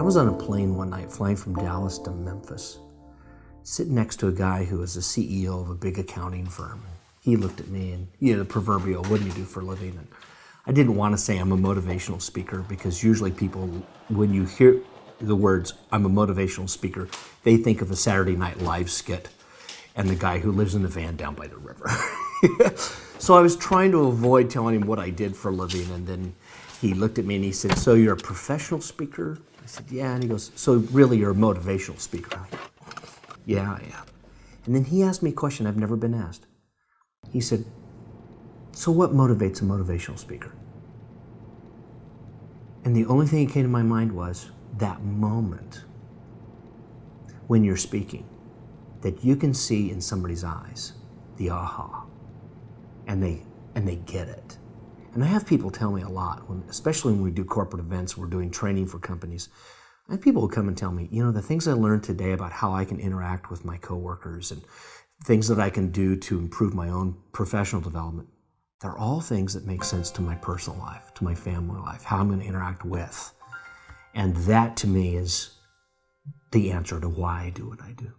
was on a plane one night flying from Dallas to Memphis, sitting next to a guy who was the CEO of a big accounting firm. He looked at me and, the proverbial, what do you do for a living? And I didn't want to say I'm a motivational speaker because usually people, when you hear the words, I'm a motivational speaker, they think of a Saturday Night Live skit and the guy who lives in a van down by the river. So I was trying to avoid telling him what I did for a living, and then he looked at me and he said, so you're a professional speaker? I said, yeah. And he goes, so really you're a motivational speaker? Yeah, I am. And then he asked me a question I've never been asked. He said, so what motivates a motivational speaker? And the only thing that came to my mind was that moment when you're speaking, that you can see in somebody's eyes the aha, and they get it. And I have people tell me a lot, especially when we do corporate events, we're doing training for companies. I have people who come and tell me, the things I learned today about how I can interact with my coworkers and things that I can do to improve my own professional development, they're all things that make sense to my personal life, to my family life, how I'm going to interact with. And that to me is the answer to why I do what I do.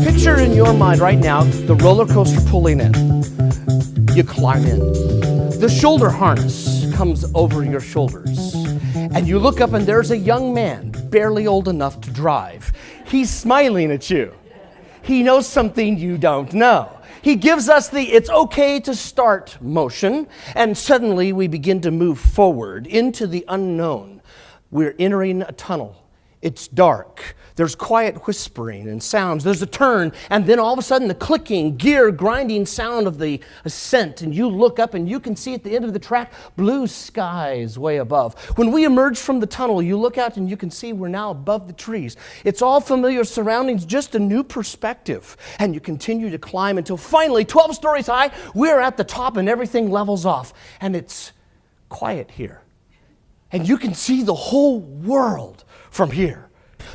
Picture in your mind right now the roller coaster pulling in. You climb in. The shoulder harness comes over your shoulders. And you look up and there's a young man, barely old enough to drive. He's smiling at you. He knows something you don't know. He gives us the it's okay to start motion, and suddenly we begin to move forward into the unknown. We're entering a tunnel. It's dark. There's quiet whispering and sounds. There's a turn, and then all of a sudden the clicking, gear grinding sound of the ascent, and you look up and you can see at the end of the track blue skies way above. When we emerge from the tunnel, you look out and you can see we're now above the trees. It's all familiar surroundings, just a new perspective. And you continue to climb until finally, 12 stories high, we're at the top and everything levels off. And it's quiet here. And you can see the whole world from here.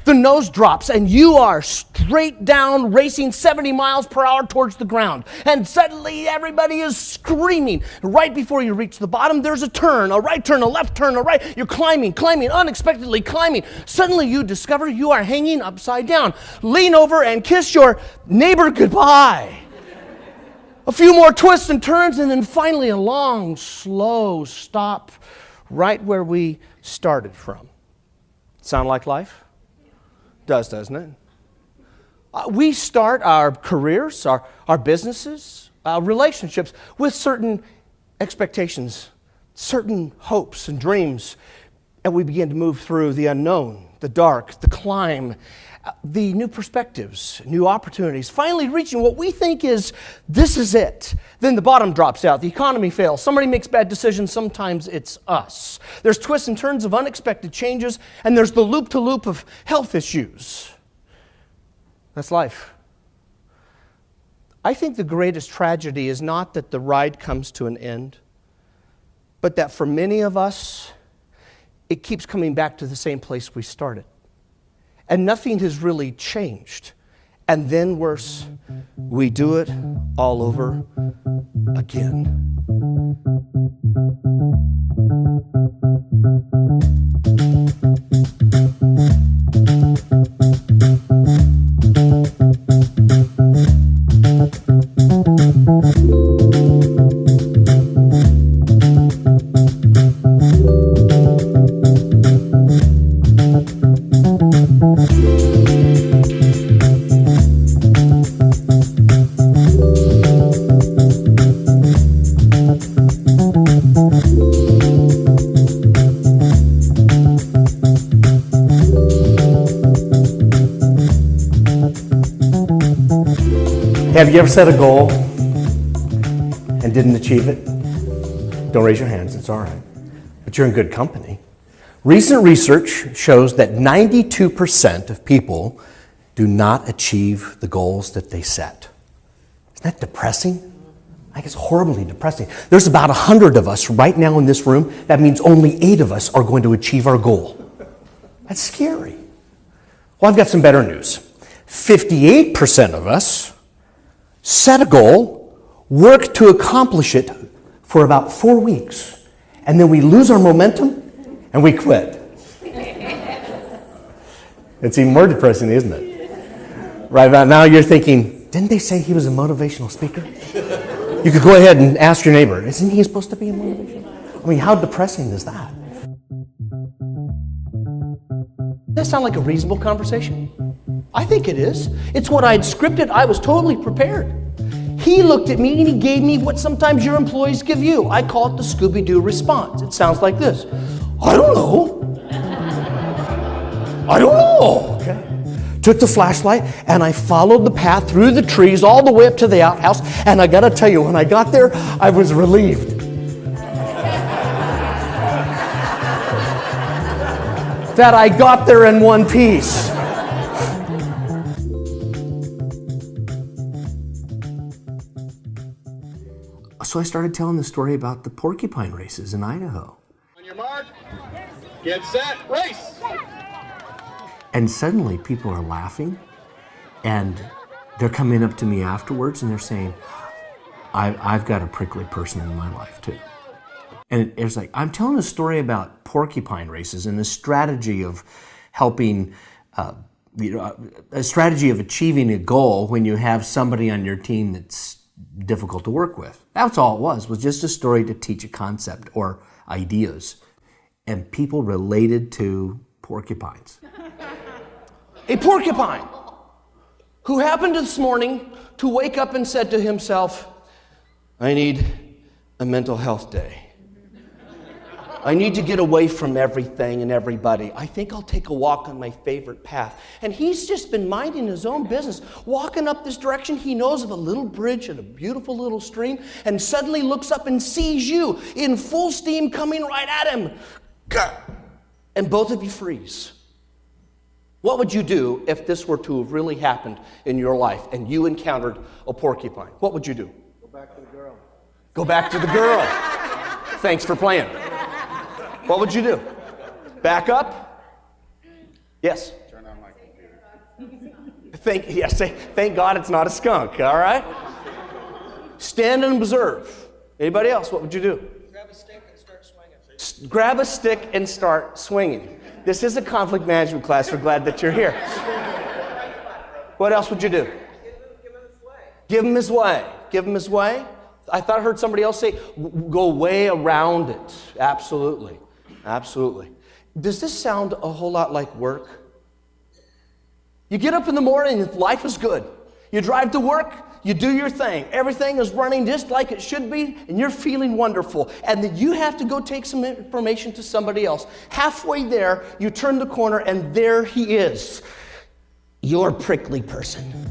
The nose drops and you are straight down racing 70 miles per hour towards the ground. And suddenly everybody is screaming. Right before you reach the bottom, there's a turn, a right turn, a left turn, a right. You're climbing, unexpectedly climbing. Suddenly you discover you are hanging upside down. Lean over and kiss your neighbor goodbye. A few more twists and turns, and then finally a long, slow stop right where we started from. Sound like life? Does, doesn't it? We start our careers, our businesses, our relationships with certain expectations, certain hopes and dreams, and we begin to move through the unknown, the dark, the climb, the new perspectives, new opportunities, finally reaching what we think is, this is it. Then the bottom drops out, the economy fails, somebody makes bad decisions, sometimes it's us. There's twists and turns of unexpected changes, and there's the loop-to-loop of health issues. That's life. I think the greatest tragedy is not that the ride comes to an end, but that for many of us, it keeps coming back to the same place we started. And nothing has really changed. And then worse, we do it all over again. Have you ever set a goal and didn't achieve it? Don't raise your hands, it's all right. But you're in good company. Recent research shows that 92% of people do not achieve the goals that they set. Isn't that depressing? I think it's horribly depressing. There's about 100 of us right now in this room. That means only 8 of us are going to achieve our goal. That's scary. Well, I've got some better news. 58% of us set a goal, work to accomplish it for about 4 weeks, and then we lose our momentum and we quit. It's even more depressing, isn't it? Right about now you're thinking, didn't they say he was a motivational speaker? You could go ahead and ask your neighbor, isn't he supposed to be a motivational? I mean, how depressing is that? Does that sound like a reasonable conversation? I think it is. It's what I'd scripted. I was totally prepared. He looked at me and he gave me what sometimes your employees give you. I call it the Scooby-Doo response. It sounds like this. I don't know. I don't know. Okay. Took the flashlight and I followed the path through the trees all the way up to the outhouse. And I got to tell you, when I got there, I was relieved. That I got there in one piece. So I started telling the story about the porcupine races in Idaho. On your mark, get set, race! And suddenly people are laughing and they're coming up to me afterwards and they're saying, I've got a prickly person in my life too. And it's like, I'm telling a story about porcupine races and the strategy of helping, a strategy of achieving a goal when you have somebody on your team that's difficult to work with. That's all it was just a story to teach a concept or ideas. And people related to porcupines. A porcupine who happened this morning to wake up and said to himself, I need a mental health day. I need to get away from everything and everybody. I think I'll take a walk on my favorite path. And he's just been minding his own business, walking up this direction. He knows of a little bridge and a beautiful little stream, and suddenly looks up and sees you in full steam coming right at him. And both of you freeze. What would you do if this were to have really happened in your life and you encountered a porcupine? What would you do? Go back to the girl. Go back to the girl. Thanks for playing. What would you do? Back up? Yes? Turn on my computer. Thank God it's not a skunk, all right? Stand and observe. Anybody else, what would you do? Grab a stick and start swinging. Grab a stick and start swinging. This is a conflict management class. We're glad that you're here. What else would you do? Give him his way. Give him his way. Give him his way? I thought I heard somebody else say, go way around it. Absolutely. Absolutely. Does this sound a whole lot like work? You get up in the morning and life is good. You drive to work, you do your thing. Everything is running just like it should be, and you're feeling wonderful. And then you have to go take some information to somebody else. Halfway there, you turn the corner, and there he is, your prickly person.